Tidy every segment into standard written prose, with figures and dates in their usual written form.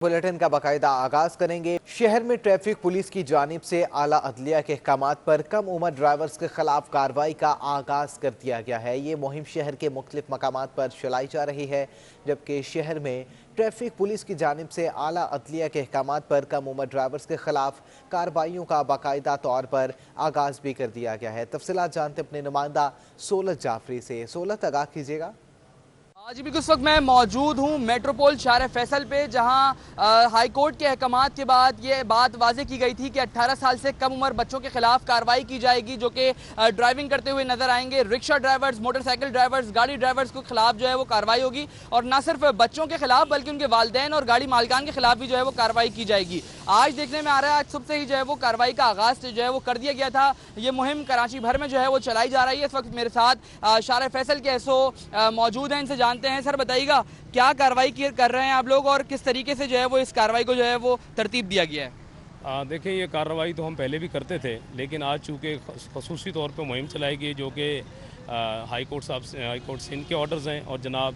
Bulletin का बाकायदा आगाज करेंगे। शहर में ट्रैफिक पुलिस की जानिब से आला अदलिया के अहकामात पर कम उम्र ड्राइवर्स के खिलाफ कार्रवाई का आगाज कर दिया गया है। ये मुहिम शहर के मुख्तलिफ मकामात पर चलाई जा रही है, जबकि शहर में ट्रैफिक पुलिस की जानिब से आला अदलिया के अहकामात पर कम उम्र ड्राइवर्स के खिलाफ कार्रवाइयों का बाकायदा तौर पर आगाज भी कर दिया गया है। तफसीलात जानते अपने नुमाइंदा सोलत जाफरी से। सोलत, आगाह कीजिएगा। जी बिल्कुल, इस वक्त मैं मौजूद हूँ मेट्रोपोल शार फैसल पे, जहाँ हाई कोर्ट के अहकामात के बाद ये बात वाजे की गई थी कि 18 साल से कम उम्र बच्चों के खिलाफ कार्रवाई की जाएगी, जो कि ड्राइविंग करते हुए नजर आएंगे। रिक्शा ड्राइवर्स, मोटरसाइकिल ड्राइवर्स, गाड़ी ड्राइवर्स के खिलाफ जो है वो कार्रवाई होगी, और ना सिर्फ बच्चों के खिलाफ बल्कि उनके वालिदैन और गाड़ी मालिकान के खिलाफ भी जो है वो कार्रवाई की जाएगी। आज देखने में आ रहा है, आज सुबह से ही जो है वो कार्रवाई का आगाज जो है वो कर दिया गया था। ये मुहिम कराची भर में जो है वो चलाई जा रही है। इस वक्त मेरे साथ शार फैसल के एसओ मौजूद हैं, इनसे जानते हैं। सर बताइएगा, क्या कार्रवाई कर रहे हैं आप लोग और किस तरीके से जो है वो इस कार्रवाई को जो है वो तरतीब दिया गया है? देखिए, ये कार्रवाई तो हम पहले भी करते थे, लेकिन आज चूँकि खसूसी तौर पे मुहिम चलाई गई, जो कि हाई कोर्ट सिंध के ऑर्डर्स हैं और जनाब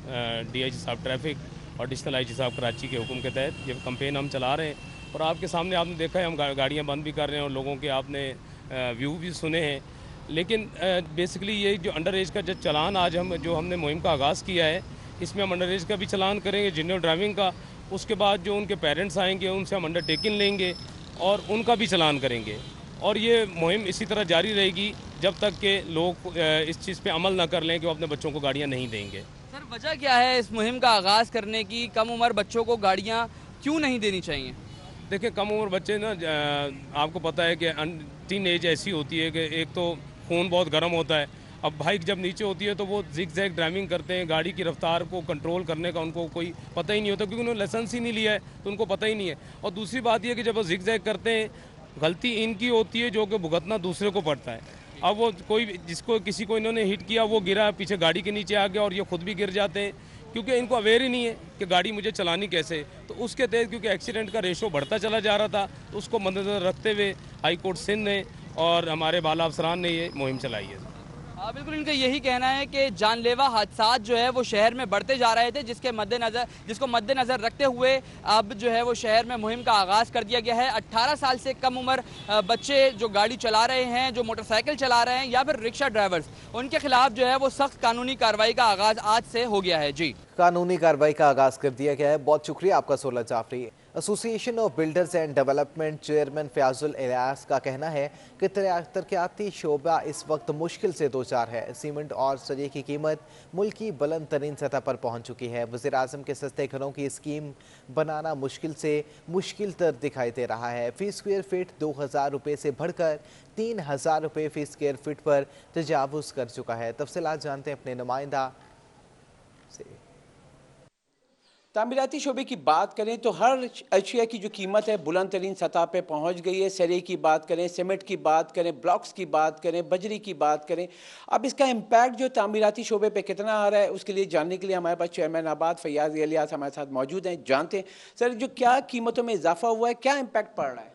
डीआईजी साहब ट्रैफिक और एडिशनल आईजी साहब कराची के हुक्म के तहत ये कैंपेन हम चला रहे हैं। और आपके सामने आपने देखा है, हम गाड़ियाँ बंद भी कर रहे हैं और लोगों के आपने व्यू भी सुने हैं। लेकिन बेसिकली ये जो अंडर एज का जो चालान आज हमने मुहिम का आगाज़ किया है, इसमें हम अंडर एज का भी चलान करेंगे, जेन्युइन ड्राइविंग का। उसके बाद जो उनके पेरेंट्स आएंगे उनसे हम अंडरटेकिंग लेंगे और उनका भी चलान करेंगे। और ये मुहिम इसी तरह जारी रहेगी जब तक कि लोग इस चीज़ पे अमल ना कर लें कि वो अपने बच्चों को गाड़ियाँ नहीं देंगे। सर, वजह क्या है इस मुहिम का आगाज़ करने की? कम उम्र बच्चों को गाड़ियाँ क्यों नहीं देनी चाहिए? देखिए, कम उम्र बच्चे ना, आपको पता है कि टीन एज ऐसी होती है कि एक तो खून बहुत गर्म होता है। अब बाइक जब नीचे होती है तो वो जिग जैग ड्राइविंग करते हैं, गाड़ी की रफ्तार को कंट्रोल करने का उनको कोई पता ही नहीं होता, क्योंकि उन्होंने लाइसेंस ही नहीं लिया है तो उनको पता ही नहीं है। और दूसरी बात यह कि जब वो जिग जैग करते हैं, गलती इनकी होती है जो कि भुगतना दूसरे को पड़ता है। अब वो किसी को इन्होंने हिट किया, वो गिरा, पीछे गाड़ी के नीचे आ गया और ये खुद भी गिर जाते हैं, क्योंकि इनको अवेयर ही नहीं है कि गाड़ी मुझे चलानी कैसे। तो उसके तहत क्योंकि एक्सीडेंट का रेशो बढ़ता चला जा रहा था, तो उसको मद्देनजर रखते हुए हाई कोर्ट सिंध ने और हमारे बाला अफसरान ने ये मुहिम चलाई है। बिल्कुल, इनका यही कहना है कि जानलेवा हादसात जो है वो शहर में बढ़ते जा रहे थे, जिसको मद्देनज़र रखते हुए अब जो है वो शहर में मुहिम का आगाज़ कर दिया गया है। 18 साल से कम उम्र बच्चे जो गाड़ी चला रहे हैं, जो मोटरसाइकिल चला रहे हैं या फिर रिक्शा ड्राइवर्स, उनके खिलाफ जो है वो सख्त कानूनी कार्रवाई का आगाज़ आज से हो गया है। जी, कानूनी कार्रवाई का आगाज कर दिया गया है। बहुत शुक्रिया आपका Solat Jafri. Association of builders and development chairman Fayazul Ilyas का कहना है कि तरक्याती शोबा इस वक्त मुश्किल से दो चार है। सीमेंट और सरिये की कीमत मुल्क की बुलंद तरीन सतह पर पहुँच चुकी है। वज़ीर आज़म के सस्ते घरों की स्कीम बनाना मुश्किल से मुश्किल तर दिखाई दे रहा है। फ़ी स्क्वायर फीट 2000 रुपये से बढ़कर 3000 रुपये फ़ी स्क्वायर फीट पर तजावुज़ कर चुका है। तफसीलात जानते हैं अपने नुमाइंदा से। तामीराती शोबे की बात करें तो हर अशिया की जो कीमत है बुलंद तरीन सतह पे पहुंच गई है। सरिये की बात करें, सीमेंट की बात करें, ब्लॉक्स की बात करें, बजरी की बात करें। अब इसका इम्पैक्ट जो तामीराती शोबे पे कितना आ रहा है, उसके लिए जानने के लिए हमारे पास चेयरमैन आबाद फयाज इलियास हमारे साथ मौजूद हैं। जानते हैं सर, जो क्या कीमतों में इजाफा हुआ है, क्या इम्पैक्ट पड़ रहा है?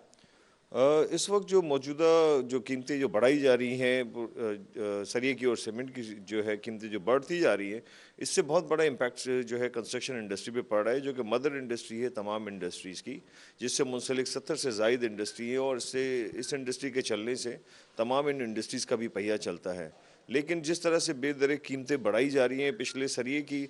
इस वक्त जो मौजूदा जो कीमतें जो बढ़ाई जा रही हैं, सरिये की और सीमेंट की जो है कीमतें जो बढ़ती जा रही हैं, इससे बहुत बड़ा इम्पैक्ट जो है कंस्ट्रक्शन इंडस्ट्री पे पड़ रहा है, जो कि मदर इंडस्ट्री है तमाम इंडस्ट्रीज़ की, जिससे मुंसलिक 70 से ज़ायद इंडस्ट्री है। और इससे इस इंडस्ट्री के चलने से तमाम इन इंडस्ट्रीज़ का भी पहिया चलता है। लेकिन जिस तरह से बेदरे कीमतें बढ़ाई जा रही हैं, पिछले सरिये की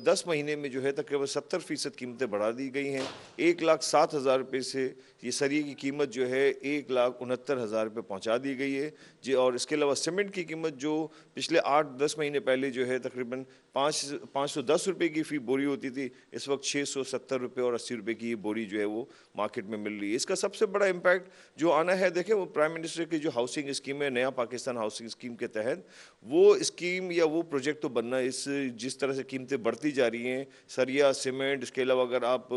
10 महीने में जो है तकरीबन 70% कीमतें बढ़ा दी गई हैं। 1,07,000 रुपये से ये सरिये की कीमत जो है 1,69,000 रुपये पहुँचा दी गई है जी। और इसके अलावा सीमेंट की कीमत जो पिछले 8-10 महीने पहले जो है तकरीबन 510 रुपये की फ़ी बोरी होती थी, इस वक्त 670 रुपये और 80 रुपये की ये बोरी जो है वो मार्केट में मिल रही है। इसका सबसे बड़ा इम्पैक्ट जो आना है, देखें, वो प्राइम मिनिस्टर की जो हाउसिंग स्कीम है, नया पाकिस्तान हाउसिंग स्कीम के तहत वो स्कीम या वो प्रोजेक्ट तो बनना, जिस तरह से कीमतें बढ़ती जा रही हैं, सरिया, सीमेंट, इसके अलावा अगर आप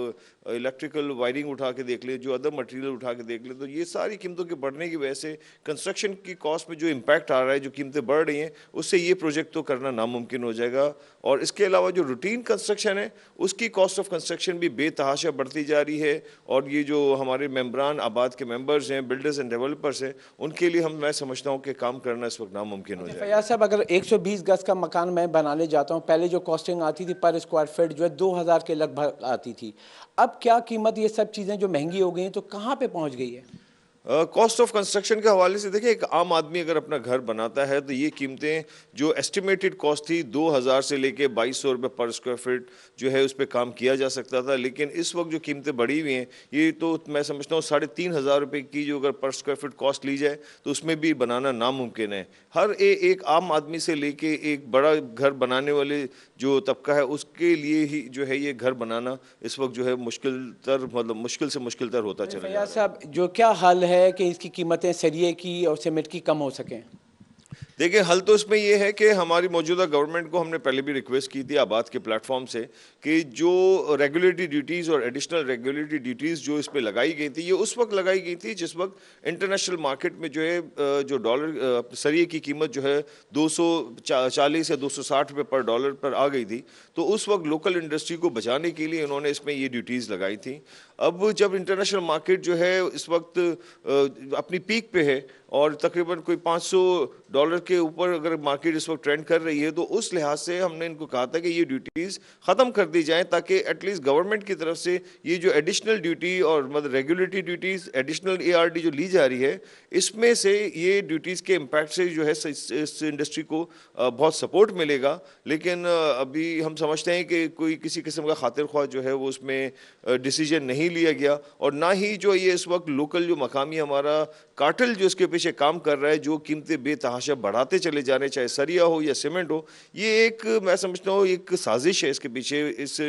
इलेक्ट्रिकल वायरिंग उठा के देख लें, जो अदर मटेरियल उठा के देख लें, तो ये सारी कीमतों के बढ़ने की वजह से कंस्ट्रक्शन की कॉस्ट में जो इम्पैक्ट आ रहा है, जो कीमतें बढ़ रही हैं, उससे ये प्रोजेक्ट तो करना नामुमकिन हो जाएगा। और इसके अलावा जो रूटीन कंस्ट्रक्शन है, उसकी कॉस्ट ऑफ कंस्ट्रक्शन भी बेतहाशा बढ़ती जा रही है। और ये जो हमारे मेम्बरान आबाद के मेंबर्स हैं, बिल्डर्स एंड डेवलपर्स हैं, उनके लिए मैं समझता हूँ कि काम करना इस वक्त नामुमकिन हो जाएगा। फयाज साहब, अगर 120 गज का मकान मैं बनाने जाता हूँ, पहले जो कॉस्टिंग कॉस्टिंग आती थी पर स्क्वायर फीट जो है 2000 के लगभग आती थी। अब क्या कीमत, ये सब चीज़ें जो महंगी हो गई हैं तो कहाँ पे पहुँच गई है? कॉस्ट ऑफ कंस्ट्रक्शन के हवाले से देखिए, एक आम आदमी अगर अपना घर बनाता है तो ये कीमतें जो एस्टिमेटेड कॉस्ट थी 2000 से लेके 2200 रुपये पर स्क्वायर फीट जो है उस पर काम किया जा सकता था, लेकिन इस वक्त जो कीमतें बढ़ी हुई हैं ये तो मैं समझता हूँ 3500 रुपये की जो अगर पर स्क्वायर फीट कॉस्ट ली जाए तो उसमें भी बनाना नामुमकिन है। हर एक आम आदमी से लेके एक बड़ा घर बनाने वाले जो तबका है उसके लिए ही जो है ये घर बनाना इस वक्त जो है मुश्किल से मुश्किल तर होता चला जा रहा है। फैयाज साहब, जो क्या हल है कि इसकी कीमतें सरिये की और सीमेंट की कम हो सकें? देखिए, हल तो इसमें ये है कि हमारी मौजूदा गवर्नमेंट को हमने पहले भी रिक्वेस्ट की थी आबाद के प्लेटफॉर्म से कि जो रेगुलेटरी ड्यूटीज़ और एडिशनल रेगुलेटरी ड्यूटीज़ जो इस पे लगाई गई थी, ये उस वक्त लगाई गई थी जिस वक्त इंटरनेशनल मार्केट में जो है जो डॉलर सरिये की कीमत जो है 240 या 260 रुपये पर डॉलर पर आ गई थी। तो उस वक्त लोकल इंडस्ट्री को बचाने के लिए इन्होंने इसमें ये ड्यूटीज़ लगाई थी। अब जब इंटरनेशनल मार्केट जो है इस वक्त अपनी पीक पे है और तकरीबन कोई $500 के ऊपर अगर मार्केट इस वक्त ट्रेंड कर रही है, तो उस लिहाज से हमने इनको कहा था कि ये ड्यूटीज़ ख़त्म कर दी जाएं ताकि एटलीस्ट गवर्नमेंट की तरफ से ये जो एडिशनल ड्यूटी और मतलब रेगुलेटरी ड्यूटीज़ एडिशनल ARD जो ली जा रही है, इसमें से ये ड्यूटीज़ के इम्पैक्ट से जो है इस इंडस्ट्री को बहुत सपोर्ट मिलेगा। लेकिन अभी हम समझते हैं कि कोई किसी किस्म का खातिर ख्वाह जो है वो उसमें डिसीजन नहीं लिया गया, और ना ही जो ये इस वक्त लोकल जो मकामी हमारा कार्टेल जो इसके पीछे काम कर रहा है, जो कीमतें बेतहाशा बढ़ाते चले जा रहे हैं, चाहे सरिया हो या सीमेंट हो, ये एक मैं समझता हूँ एक साजिश है इसके पीछे। इस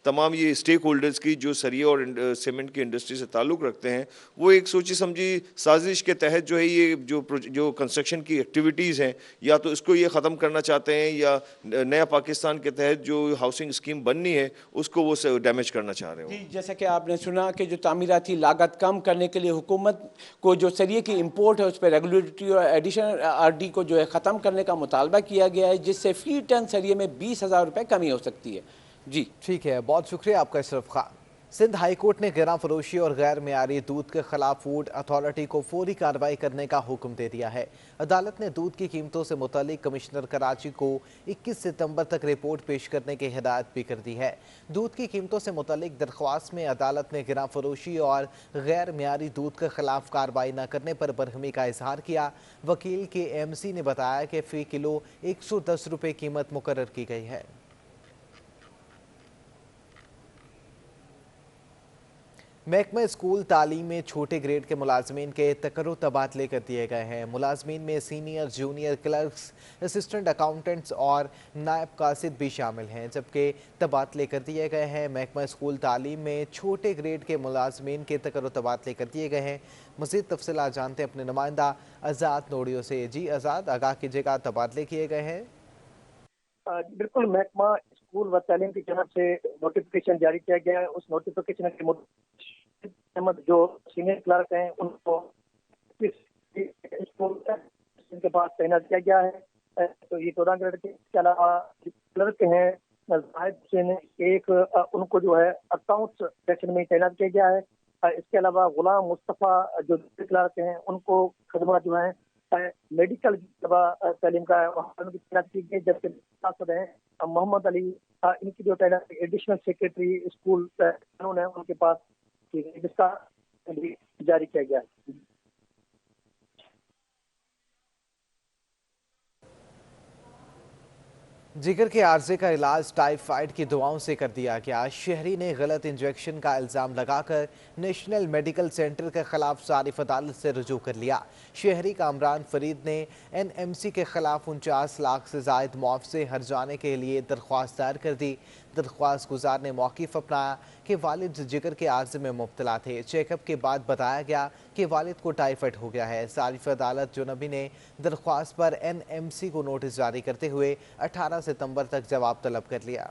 तमाम ये स्टेक होल्डर्स की जो सरिया और सीमेंट की इंडस्ट्री से ताल्लुक़ रखते हैं, वो एक सोची समझी साजिश के तहत जो है ये जो कंस्ट्रक्शन की एक्टिविटीज़ हैं, या तो इसको ये ख़त्म करना चाहते हैं या नया पाकिस्तान के तहत जो हाउसिंग स्कीम बननी है उसको वो डैमेज करना चाह रहे हो। जैसा कि आपने सुना कि जो तामीराती लागत कम करने के लिए हुकूमत को जो सरिये की इंपोर्ट है उस पर रेगुलेटरी और एडिशनल RD को जो है ख़त्म करने का मुतालबा किया गया है, जिससे फी टन सरिये में 20,000 रुपये कमी हो सकती है। जी ठीक है, बहुत शुक्रिया आपका इशरफ खान। सिंध हाई कोर्ट ने गिरा फरोशी और गैर मेयारी दूध के खिलाफ फूड अथॉरिटी को फौरी कार्रवाई करने का हुक्म दे दिया है। अदालत ने दूध की कीमतों से मुतालिक कमिश्नर कराची को 21 सितंबर तक रिपोर्ट पेश करने की हिदायत भी कर दी है। दूध की कीमतों से मुतालिक दरख्वास्त में अदालत ने गिरा फरोशी और गैर मेयारी दूध के खिलाफ कार्रवाई न करने पर बरहमी का इजहार किया। वकील के MC ने बताया कि फ़ी किलो 110 रुपये कीमत मुकर्रर की गई है। महकमा स्कूल तालीम में छोटे ग्रेड के मुलाजमीन के तकर्रो तबादले कर दिए गए हैं। मुलाजमीन में senior, junior clerks, assistant accountants और नायब कासिद भी शामिल हैं, जबकि तबादले कर दिए गए हैं। महकमा स्कूल तालीम में छोटे ग्रेड के मुलाजमीन के तकर्रो तबादले कर दिए गए हैं। मज़ीद तफसीलात जानते हैं अपने नुमाइंदा आज़ाद नोडियो से। जी आज़ाद, आगाह कीजिएगा, तबादले किए गए हैं? बिल्कुल, महकमा स्कूल व तालीम की तरफ से नोटिफिकेशन जारी किया गया है। उस नोटिफिकेशन के मुताबिक जो सीनियर क्लर्क हैं उनको स्कूल के पास तैनात किया गया है। तो ये 14 ग्रेड के अलावा क्लर्क हैं जाहिद हुसैन, एक उनको जो है अकाउंट्स सेक्शन में तैनात किया गया है। इसके अलावा गुलाम मुस्तफ़ा जो क्लर्क हैं उनको खदमात जो है मेडिकल तालीम का वहाँ की तैनात की गई, जबकि मोहम्मद अली इनकी जो तैनात एडिशनल सेक्रेटरी स्कूल कानून है उनके पास की गई, जिसका जारी किया गया है। जिगर के आर्जे का इलाज टाइफाइड की दवाओं से कर दिया गया। शहरी ने गलत इंजेक्शन का इल्ज़ाम लगाकर नेशनल मेडिकल सेंटर के खिलाफ सारिफ अदालत से रुजू कर लिया। शहरी कामरान फरीद ने NMC के खिलाफ 49 लाख से जायद मुआवजे हर्जाने के लिए दरख्वास्त दायर कर दी। दरख्वास्त गुजार ने मौक़िफ़ अपनाया कि वालिद जिगर के आर्जे में मुब्तला थे। चेकअप के बाद बताया गया कि वालिद को टाइफाइड हो गया है। सारिफ अदालत जुनबी ने दरख्वास्त पर NMC को नोटिस जारी करते हुए 18 सितंबर तक जवाब तलब कर लिया।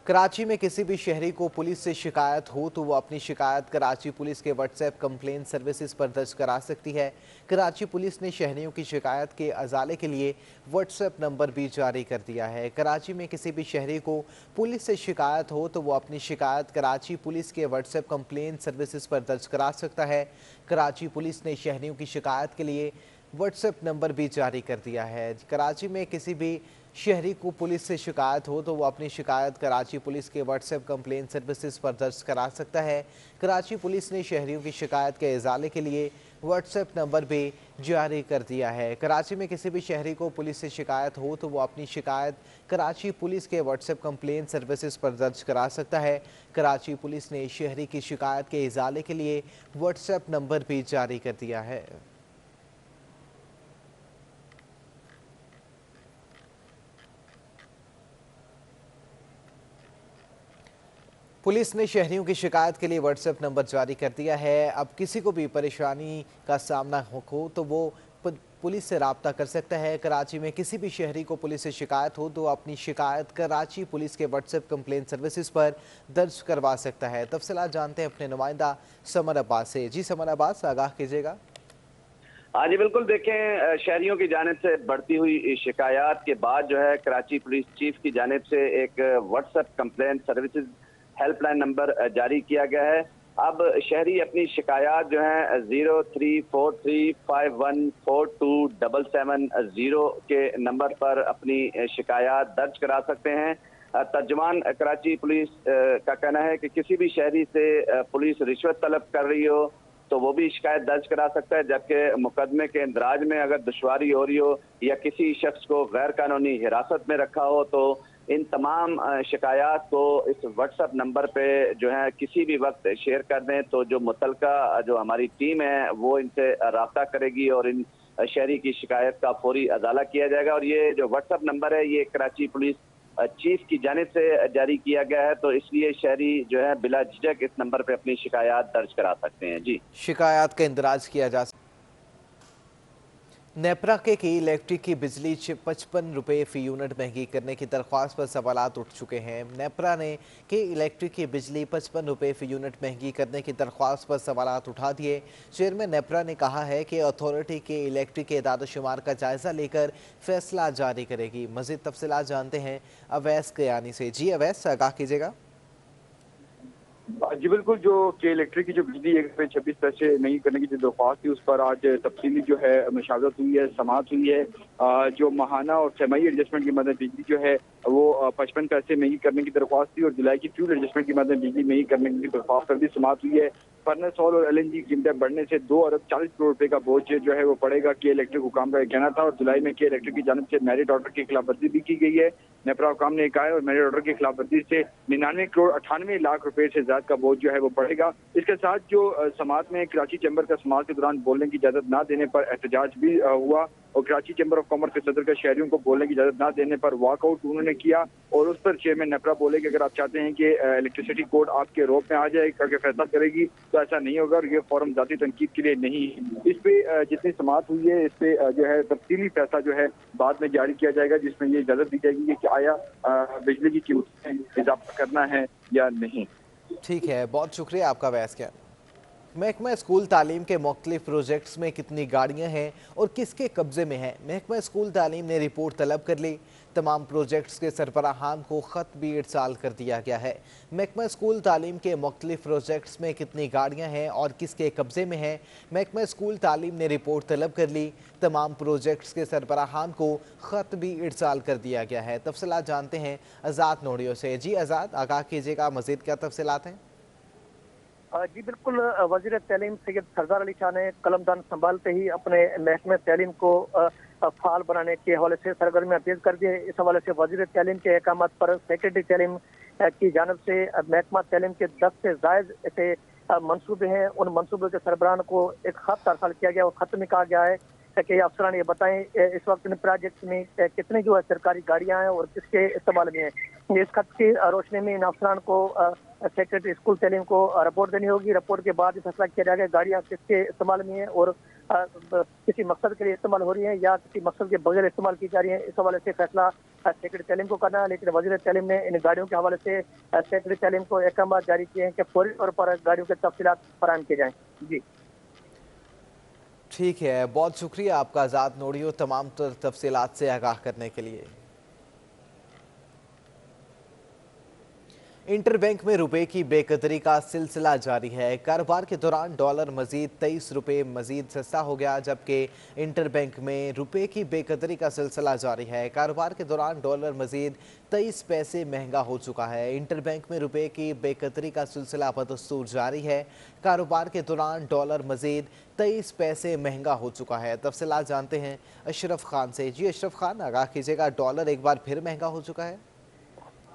कराची में किसी भी शहरी को पुलिस से शिकायत हो तो वो अपनी शिकायत कराची पुलिस के व्हाट्सएप कंप्लेंट सर्विसेज पर दर्ज करा सकती है। कराची पुलिस ने शहरियों की शिकायत के अजाले के लिए व्हाट्सएप नंबर भी जारी कर दिया है। कराची में किसी भी शहरी को पुलिस से शिकायत हो तो वो अपनी शिकायत कराची पुलिस के व्हाट्सएप कंप्लेंट सर्विसेज पर दर्ज करा सकता है। कराची पुलिस ने शहरियों की शिकायत के लिए व्हाट्सएप नंबर भी जारी कर दिया है। कराची में किसी भी शहरी को पुलिस से शिकायत हो तो वो अपनी शिकायत कराची पुलिस के व्हाट्सएप कंप्लेंट सर्विसेज पर दर्ज करा सकता है। कराची पुलिस ने शहरियों की शिकायत के इजाले के लिए व्हाट्सएप नंबर भी जारी कर दिया है। कराची में किसी भी शहरी को पुलिस से शिकायत हो तो वो अपनी शिकायत कराची पुलिस के व्हाट्सएप कंप्लेंट सर्विसेज पर दर्ज करा सकता है। कराची पुलिस ने शहरी की शिकायत के इजाले के लिए व्हाट्सएप नंबर भी जारी कर दिया है। पुलिस ने शहरियों की शिकायत के लिए व्हाट्सएप नंबर जारी कर दिया है। अब किसी को भी परेशानी का सामना हो तो वो पुलिस से रब्ता कर सकता है। कराची में किसी भी शहरी को पुलिस से शिकायत हो तो अपनी शिकायत कराची पुलिस के व्हाट्सएप कंप्लेंट सर्विसेज पर दर्ज करवा सकता है। तफसीलात जानते हैं अपने नुमाइंदा समर अब्बास से। जी समर अब्बास, आगाह कीजिएगा। हाँ जी बिल्कुल, देखें शहरियों की जानिब से बढ़ती हुई शिकायत के बाद जो है कराची पुलिस चीफ की जानिब से एक WhatsApp complaint services helpline number जारी किया गया है। अब शहरी अपनी शिकायत जो है 034351427770 के नंबर पर अपनी शिकायत दर्ज करा सकते हैं। तर्जुमान कराची पुलिस का कहना है कि किसी भी शहरी से पुलिस रिश्वत तलब कर रही हो तो वो भी शिकायत दर्ज करा सकता है, जबकि मुकदमे के इंदराज में अगर दुश्वारी हो रही हो या किसी शख्स को गैर कानूनी हिरासत में रखा हो तो इन तमाम शिकायत को इस व्हाट्सएप नंबर पे जो है किसी भी वक्त शेयर कर दें तो जो मुतलका जो हमारी टीम है वो इनसे राब्ता करेगी और इन शहरी की शिकायत का फौरी अजाला किया जाएगा। और ये जो व्हाट्सएप नंबर है ये कराची पुलिस चीफ की जानिब से जारी किया गया है, तो इसलिए शहरी जो है बिला झिझक इस नंबर पे अपनी शिकायत दर्ज करा सकते हैं। जी, शिकायत का इंदराज किया जा सकता। नेपरा के की इलेक्ट्रिक की बिजली 55 रुपये फ़ी यूनिट महंगी करने की दरख्वास्त पर सवालात उठ चुके हैं। नेपरा ने के इलेक्ट्रिक की बिजली 55 रुपये फ़ी यूनिट महंगी करने की दरख्वास्त पर सवालात उठा दिए। चेयरमैन नेपरा ने कहा है कि अथॉरिटी के इलेक्ट्रिक के इदाद-ओ-शुमार का जायज़ा लेकर फैसला जारी करेगी। मज़ीद तफसीलात जानते हैं अवैस कयानी से। जी अवैस, आगाह कीजिएगा। जी बिल्कुल, जो के इलेक्ट्रिक की जो बिजली 1 रुपये 26 पैसे नहीं करने की जो दरख्वास्त थी उस पर आज तफसीली जो है मशावरत हुई है, समाअत हुई है। जो माहाना और छमाही एडजस्टमेंट की मदद बिजली जो है वो 55 पैसे महंगी करने की दरख्वास्त थी और जुलाई की फ्यूल एडजस्टमेंट की मदद बिजली महंगी करने की दरख्वास्त पर भी समाअत हुई है। फर्नेस ऑयल और LNG कीमतें बढ़ने से 2 अरब 40 करोड़ रुपए का बोझ जो है वो पड़ेगा के इलेक्ट्रिक हुकाम का कहना था। और जुलाई में के इलेक्ट्रिक की जानिब से मेरिट ऑर्डर की खिलाफवर्जी भी की गई है। नेपरा हुकाम ने कहा है और मेरिट ऑर्डर की खिलाफवर्जी से 99 करोड़ 98 लाख रुपए से ज्यादा का बोझ जो है वो पड़ेगा। इसके साथ जो समाअत में कराची चैम्बर का समाअत के दौरान बोलने की इजाजत न देने पर एहतजाज भी हुआ और कराची चैम्बर ऑफ कॉमर्स के सदर का शहरियों को बोलने की इजाजत न देने पर वॉकआउट उन्होंने किया और उस पर चेयरमैन नेपरा बोले कि अगर आप चाहते हैं कि इलेक्ट्रिसिटी कोड आपके रोप में आ जाए करके फैसला करेगी तो ऐसा नहीं होगा और ये फॉरम जाती तनकीद के लिए नहीं है। इस पे जितनी समाअत हुई है इस पे जो है तफसीली फैसला जो है बाद में जारी किया जाएगा जिसमें ये इजाजत दी जाएगी कि आया बिजली की कीमत में इजाफा करना है या नहीं। ठीक है, बहुत शुक्रिया आपका अवैस क्या। महकमा स्कूल तालीम के मुख्तलिफ प्रोजेक्ट्स में कितनी गाड़ियाँ हैं और किसके कब्जे में हैं, महकमा स्कूल तालीम ने रिपोर्ट तलब कर ली। तमाम प्रोजेक्ट्स के सरबराहान को ख़त भी इरसाल कर दिया गया है। महकमा स्कूल तालीम के मुख्तलिफ प्रोजेक्ट्स में कितनी गाड़ियाँ हैं और किसके कब्जे में हैं, महकमा स्कूल तालीम ने रिपोर्ट तलब कर ली। तमाम प्रोजेक्ट्स के सरबराहान को ख़त भी इरसाल कर दिया गया है। तफसीलात जानते हैं आज़ाद नोडियो से। जी आज़ाद, आगाह कीजिएगा, मज़ीद क्या तफसीलात हैं? जी बिल्कुल, वज़ीर तालीम सैयद सरदार अली शाह ने कलमदान संभालते ही अपने महकमे तालीम को फाल बनाने के हवाले से सरगर्मियाँ तेज कर दी है। इस हवाले से वज़ीर तालीम के अहकाम पर सेक्रेटरी तालीम की जानब से महकमा तालीम के 10 से ज़ायद ऐसे मनसूबे हैं। उन मनसूबे के सरबराहान को एक खत अरसाल किया गया और खत में कहा गया है कि अफसरान ये बताएं इस वक्त इन प्रोजेक्ट में कितनी जो है सरकारी गाड़ियाँ हैं और किसके इस्तेमाल में है। इस खत की रोशनी में इन अफसरान को सेक्रेटरी स्कूल तालीम को रिपोर्ट देनी होगी। रिपोर्ट के बाद फैसला किया जाएगा गाड़ियाँ किसके इस्तेमाल में है और किसी मकसद के लिए इस्तेमाल हो रही है या किसी मकसद के बगैर इस्तेमाल की जा रही है। इस हवाले से फैसला सेक्रेटरी तालीम को करना है, लेकिन वज़ीर तालीम ने इन गाड़ियों के हवाले से सेक्रेटरी तालीम को अहकाम जारी किए हैं कि फौरी तौर पर गाड़ियों के तफसीलात फराहम किए जाएँ। जी ठीक है, बहुत शुक्रिया आपका आज़ाद नोडियो तमाम तफसीलात से आगाह करने के लिए। इंटरबैंक में रुपए की बेकदरी का सिलसिला जारी है। कारोबार के दौरान डॉलर मजीद 23 रुपए मजीद सस्ता हो गया, जबकि इंटरबैंक में रुपए की बेकदरी का सिलसिला जारी है। कारोबार के दौरान डॉलर मजीद 23 पैसे महंगा हो चुका है। इंटरबैंक में रुपए की बेकदरी का सिलसिला बदस्तूर जारी है। कारोबार के दौरान डॉलर मजीद 23 पैसे महंगा हो चुका है। तफसीलात जानते हैं अशरफ खान से। जी अशरफ खान, आगाह कीजिएगा, डॉलर एक बार फिर महंगा हो चुका है?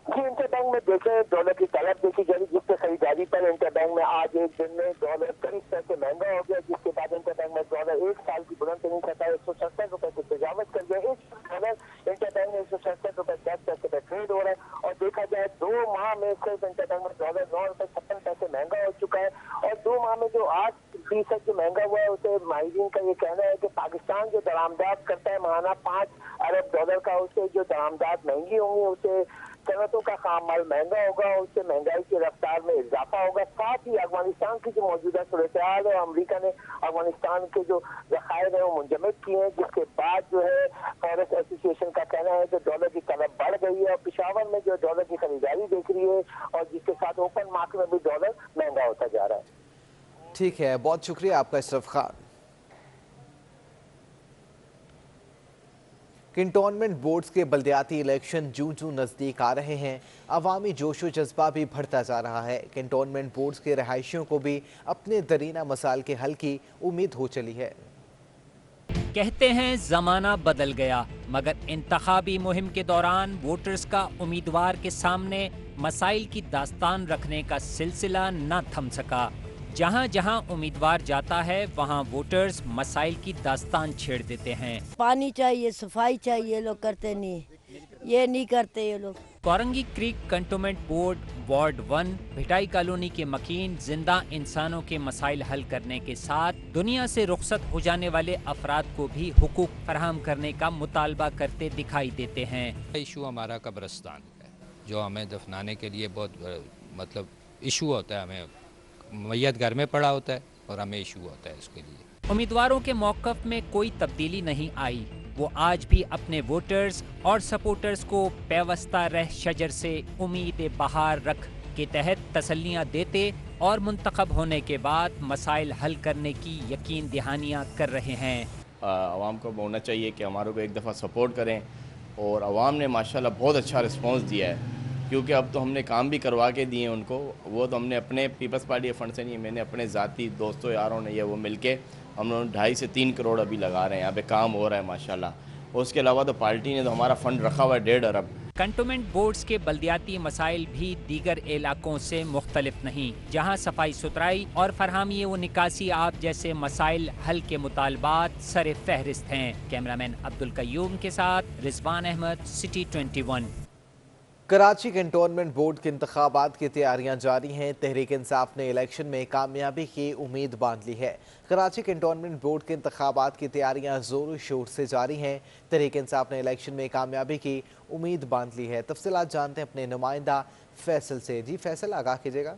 जी, इंटरबैंक में देखें डॉलर की तलब देखी गई, जिससे खरीदारी पर इंटरबैंक में आज एक दिन में डॉलर 23 पैसे महंगा हो गया, जिसके बाद इंटरबैंक में डॉलर एक साल की बुलंद तरीन सतह 167 रुपए की तजावत कर गया। इस डॉलर इंटरबैंक में 167 रुपए 10 पैसे पे ट्रेड हो रहा है। और देखा जाए 2 माह में सिर्फ इंटरबैंक में डॉलर 9 रुपए 56 पैसे महंगा हो चुका है। और 2 माह में जो 8% जो महंगा हुआ है, उसे माहिरीन का ये कहना है कि पाकिस्तान जो दरामदाद करता है माहाना 5 अरब डॉलर का, उससे जो दरामदाद महंगी होंगी, उससे सनतों का खाम माल महंगा होगा, उससे महंगाई की रफ्तार में इजाफा होगा। साथ ही अफगानिस्तान की जो मौजूदा सूरत हाल है, अमरीका ने अफगानिस्तान के जो जखायर है वो मुंजमद किए हैं, जिसके बाद जो है फॉरेक्स एसोसिएशन का कहना है कि डॉलर की तलब बढ़ गई है और पेशावर में जो डॉलर की खरीदारी देख रही है, और जिसके साथ ओपन मार्केट में भी डॉलर महंगा होता जा रहा है। ठीक है, बहुत शुक्रिया आपका अशरफ खान। कैंटोनमेंट बोर्ड्स के बल्दियाती इलेक्शन जूं नज़दीक आ रहे हैं, अवामी जोशो जज्बा भी बढ़ता जा रहा है। कैंटोनमेंट बोर्ड्स के रहायशियों को भी अपने दरीना मसाइल के हल की उम्मीद हो चली है। कहते हैं ज़माना बदल गया, मगर इंतखाबी मुहिम के दौरान वोटर्स का उम्मीदवार के सामने मसाइल की दास्तान रखने का सिलसिला न थम सका। जहां जहां उम्मीदवार जाता है वहां वोटर्स मसाइल की दास्तान छेड़ देते हैं। पानी चाहिए, सफाई चाहिए, लोग करते नहीं, ये नहीं करते ये लोग। Korangi creek cantonment board ward 1 Bhittai colony के मकीन जिंदा इंसानों के मसाइल हल करने के साथ दुनिया से रुखसत हो जाने वाले अफराद को भी हुकूक फराहम करने का मुतालबा करते दिखाई देते हैं। इशू हमारा कब्रिस्तान है, जो हमें दफनाने के लिए बहुत इशू होता है। हमें मैयत घर में पड़ा होता है और हमें इशू होता है उसके लिए। उम्मीदवारों के मौक़िफ़ में कोई तब्दीली नहीं आई। वो आज भी अपने वोटर्स और सपोर्टर्स को पेवस्ता रह शजर से उम्मीद बहार रख के तहत तसल्लियाँ देते और मुंतखब होने के बाद मसाइल हल करने की यकीन दहानियाँ कर रहे हैं। आवाम को होना चाहिए कि हमारों को एक दफ़ा सपोर्ट करें, और आवाम ने माशाल्लाह बहुत अच्छा रिस्पॉन्स दिया है, क्योंकि अब तो हमने काम भी करवा के दिए उनको। वो तो हमने अपने पीपल्स पार्टी फंड से नहीं, मैंने अपने ज़ाती दोस्तों यारों ने ये वो मिलके हम लोग 2.5 से 3 करोड़ अभी लगा रहे हैं, यहाँ पे काम हो रहा है माशाल्लाह। उसके अलावा तो पार्टी ने तो हमारा फ़ंड रखा हुआ है 1.5 अरब। कंटोनमेंट बोर्ड्स के बल्दियाती मसाइल भी दीगर इलाकों से मुख्तलिफ नहीं, जहाँ सफाई सुथराई और फरहामी व निकासी आब जैसे मसाइल हल के मुतालबात सर फहरिस्त हैं। कैमरामैन अब्दुल कयूम के साथ Rizwan Ahmed, city 21। Karachi cantonment board के इंतखाबात की तैयारियां जारी हैं। तहरीक इंसाफ ने इलेक्शन में कामयाबी की उम्मीद बांध ली है। कराची कैंटोनमेंट बोर्ड के इंतखाबात की तैयारियां जोर शोर से जारी हैं। तहरीक इंसाफ ने इलेक्शन में कामयाबी की उम्मीद बांध ली है। तफसीलात जानते हैं अपने नुमाइंदा फैसल से। जी फैसल, आगाह कीजिएगा।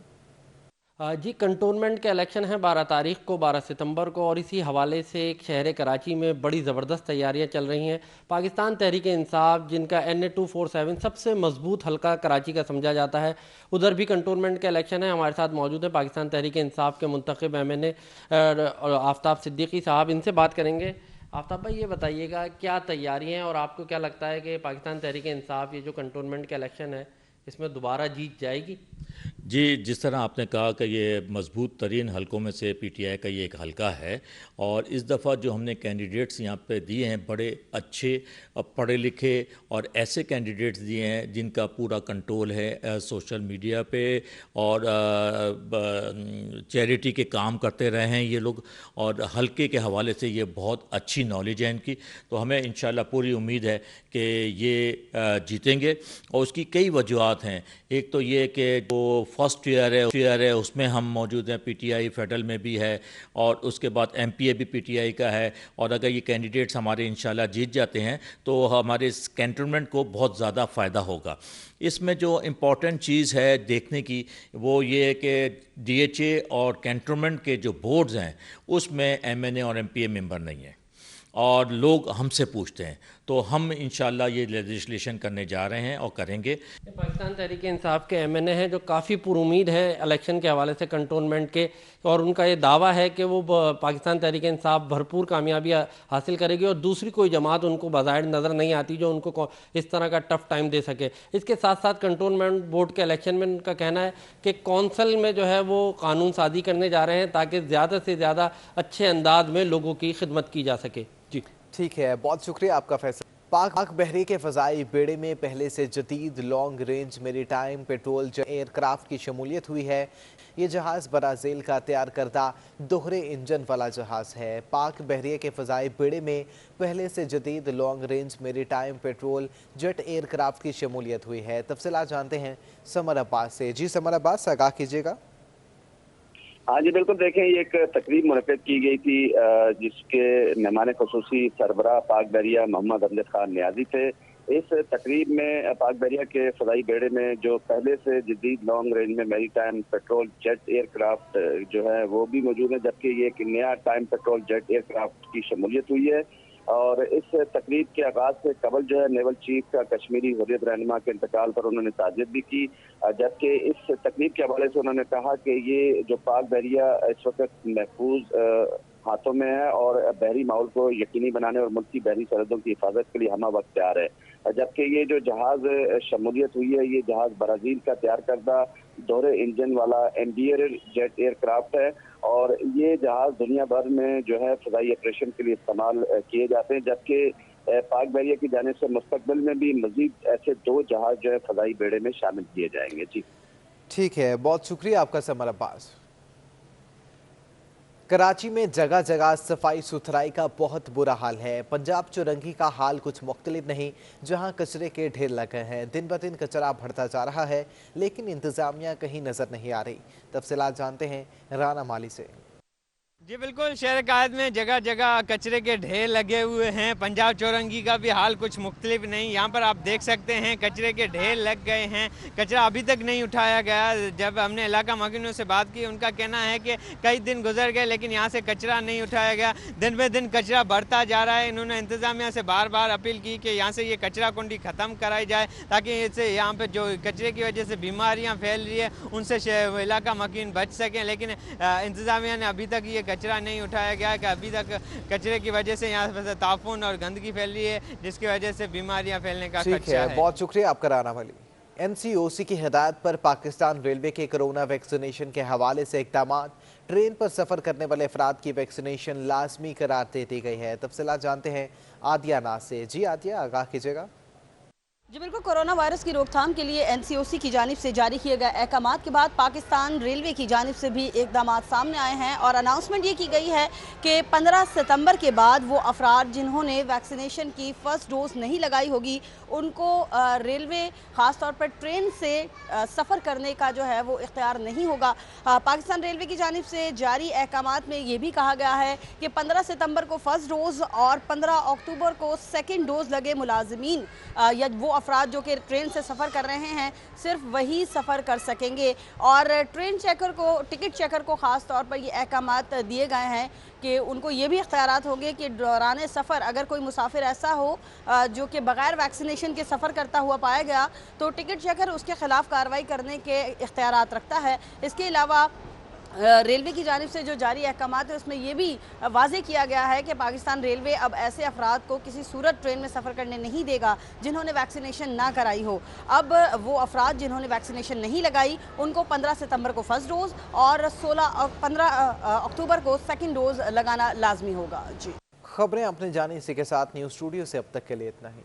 जी, कंटोनमेंट के इलेक्शन हैं 12 तारीख को, 12 सितंबर को, और इसी हवाले से शहर कराची में बड़ी ज़बरदस्त तैयारियां चल रही हैं। पाकिस्तान तहरीक इंसाफ, जिनका NA 247 सबसे मजबूत हल्का कराची का समझा जाता है, उधर भी कंटोनमेंट का इलेक्शन है। हमारे साथ मौजूद है पाकिस्तान तहरीक इंसाफ के मुंतखब MNA आफ्ताब सिद्दीकी साहब, इनसे बात करेंगे। आफ्ताब भाई, ये बताइएगा क्या तैयारी हैं और आपको क्या लगता है कि पाकिस्तान तहरीक इंसाफ ये जो कंटोनमेंट का इलेक्शन है इसमें दोबारा जीत जाएगी? जी, जिस तरह आपने कहा कि ये मजबूत तरीन हलकों में से PTI का ये एक हलका है, और इस दफ़ा जो हमने कैंडिडेट्स यहाँ पे दिए हैं बड़े अच्छे पढ़े लिखे और ऐसे कैंडिडेट्स दिए हैं जिनका पूरा कंट्रोल है सोशल मीडिया पे, और चैरिटी के काम करते रहे हैं ये लोग, और हलके के हवाले से ये बहुत अच्छी नॉलेज है इनकी। तो हमें इंशाल्लाह पूरी उम्मीद है कि ये जीतेंगे, और उसकी कई वजूहत हैं। एक तो ये कि जो फर्स्ट ईयर है उसमें हम मौजूद हैं, PTI फेडरल में भी है, और उसके बाद MPA भी PTI का है। और अगर ये कैंडिडेट्स हमारे इंशाल्लाह जीत जाते हैं तो हमारे इस कैंटोनमेंट को बहुत ज़्यादा फ़ायदा होगा। इसमें जो इम्पॉर्टेंट चीज़ है देखने की वो ये है कि DHA और कैंटोनमेंट के जो बोर्ड्स हैं उसमें MNA और MPA मेंबर नहीं हैं, और लोग हमसे पूछते हैं। तो हम इंशाल्लाह ये लेजिस्लेशन करने जा रहे हैं और करेंगे। पाकिस्तान तहरीक इंसाफ के MNA हैं जो काफ़ी पुरुमीद है इलेक्शन के हवाले से कंटोनमेंट के, और उनका ये दावा है कि वो पाकिस्तान तहरीक इंसाफ भरपूर कामयाबी हासिल करेगी और दूसरी कोई जमात उनको बाज़ाहिर नज़र नहीं आती जो उनको इस तरह का टफ टाइम दे सके। इसके साथ साथ कंटोनमेंट बोर्ड के इलेक्शन में उनका कहना है कि कौंसल में जो है वो कानून साजी करने जा रहे हैं ताकि ज़्यादा से ज़्यादा अच्छे अंदाज में लोगों की खिदमत की जा सके। जी ठीक है, बहुत शुक्रिया आपका फैसला। पाक बहरी के फ़ज़ाई बेड़े में पहले से जदीद long range maritime petrol aircraft की शमूलियत हुई है। ये जहाज़ ब्राज़ील का तैयार करदा दोहरे इंजन वाला जहाज़ है। पाक बहरिए के फ़ज़ाई बेड़े में पहले से जदीद long range maritime petrol jet aircraft की शमूलियत हुई है। तफसीलात जानते हैं समर अब्बास से। जी समर अब्बास, आगाह कीजिएगा। हाँ जी बिल्कुल, देखें ये एक तकरीब मुनक़िद की गई थी जिसके मेहमान ख़ुसूसी सरबराह पाक बहरिया मोहम्मद अमजद खान नियाज़ी थे। इस तकरीब में पाक बहरिया के फ़ज़ाई बेड़े में जो पहले से जदीद लॉन्ग रेंज में मेरी टाइम पेट्रोल जेट एयरक्राफ्ट जो है वो भी मौजूद है, जबकि ये एक नया टाइम पेट्रोल जेट एयरक्राफ्ट की शमूलियत हुई है। और इस तकरीब के आगाज़ से कबल जो है नेवल चीफ का कश्मीरी हुर्रियत रहनुमा के इंतकाल पर उन्होंने ताज़ियत भी की, जबकि इस तकरीब के हवाले से उन्होंने कहा कि ये जो पाक बहरिया इस वक्त महफूज हाथों में है और बहरी माहौल को यकीनी बनाने और मुल्क की बहरी सरहदों की हिफाजत के लिए हमा वक्त तैयार है। जबकि ये जो जहाज़ शमूलियत हुई है ये जहाज़ ब्राज़ील का तैयार करदा दोहरे इंजन वाला एम्बियर जेट एयरक्राफ्ट है और ये जहाज़ दुनिया भर में जो है फ़ज़ाई ऑपरेशन के लिए इस्तेमाल किए जाते हैं, जबकि पाक बहरिया की जानिब से मुस्तकबिल में भी मज़ीद ऐसे 2 जहाज़ जो है फ़ज़ाई बेड़े में शामिल किए जाएंगे। जी ठीक है, बहुत शुक्रिया आपका समर अब्बास। कराची में जगह जगह सफाई सुथराई का बहुत बुरा हाल है। पंजाब चौरंगी का हाल कुछ मुख्तलिफ नहीं, जहां कचरे के ढेर लगे हैं। दिन ब दिन कचरा बढ़ता जा रहा है लेकिन इंतजामिया कहीं नजर नहीं आ रही। तफसीलात जानते हैं राना माली से। जी बिल्कुल, शहर कायद में जगह जगह कचरे के ढेर लगे हुए हैं। पंजाब चौरंगी का भी हाल कुछ मुख्तलिफ नहीं, यहाँ पर आप देख सकते हैं कचरे के ढेर लग गए हैं। कचरा अभी तक नहीं उठाया गया। जब हमने इलाका मकीनों से बात की उनका कहना है कि कई दिन गुजर गए लेकिन यहाँ से कचरा नहीं उठाया गया। दिन ब दिन कचरा बढ़ता जा रहा है। इन्होंने इंतज़ामिया से बार बार अपील की कि यहाँ से ये कचरा कुंडी ख़त्म कराई जाए ताकि इससे यहाँ पर जो कचरे की वजह से बीमारियाँ फैल रही है उनसे इलाका मकीन बच सकें, लेकिन इंतज़ामिया ने अभी तक ये कचरा नहीं उठाया गया कि अभी तक कचरे की वजह से यहाँ पर ताफून और गंदगी फैल रही है जिसकी वजह से बीमारियां फैलने का खतरा है। बहुत शुक्रिया आपका राना वाली। NCOC की हिदायत पर पाकिस्तान रेलवे के कोरोना वैक्सीनेशन के हवाले से इक़दाम। ट्रेन पर सफ़र करने वाले अफराद की वैक्सीनेशन लाजमी करार दे दी गई है। तफसीलात जानते हैं आदिया नाज से। जी आदिया, आगाह कीजिएगा। जी बिल्कुल, कोरोना वायरस की रोकथाम के लिए NCOC की जानिब से जारी किए गए अहकामात के बाद पाकिस्तान रेलवे की जानिब से भी इक़दाम सामने आए हैं और अनाउंसमेंट ये की गई है कि 15 सितंबर के बाद वो अफराद जिन्होंने वैक्सीनेशन की फ़र्स्ट डोज नहीं लगाई होगी उनको रेलवे ख़ास तौर पर ट्रेन से सफ़र करने का जो है वो इख्तियार नहीं होगा। पाकिस्तान रेलवे की जानिब से जारी अहकामात में ये भी कहा गया है कि 15 सितंबर को फ़र्स्ट डोज़ और 15 अक्टूबर को सेकेंड डोज़ लगे मुलाजमीन या वो अफराद जो कि ट्रेन से सफ़र कर रहे हैं सिर्फ वही सफ़र कर सकेंगे। और ट्रेन चेकर को, टिकट चेकर को ख़ास तौर पर ये अहकामात दिए गए हैं कि उनको ये भी इख्तियारात होंगे कि दौरान सफ़र अगर कोई मुसाफिर ऐसा हो जो कि बग़ैर वैक्सीनेशन के सफ़र करता हुआ पाया गया तो टिकट चेकर उसके ख़िलाफ़ कार्रवाई करने के इख्तियारात रखता है। इसके अलावा रेलवे की जानिब से जो जारी अहकामात है उसमें यह भी वाज़ेह किया गया है कि पाकिस्तान रेलवे अब ऐसे अफराद को किसी सूरत ट्रेन में सफ़र करने नहीं देगा जिन्होंने वैक्सीनेशन ना कराई हो। अब वो अफराद जिन्होंने वैक्सीनेशन नहीं लगाई उनको 15 सितंबर को फ़र्स्ट डोज़ और 15 अक्टूबर को सेकेंड डोज़ लगाना लाजमी होगा। जी, खबरें आपने जानी, इसी के साथ न्यूज़ स्टूडियो से अब तक के लिए इतना ही।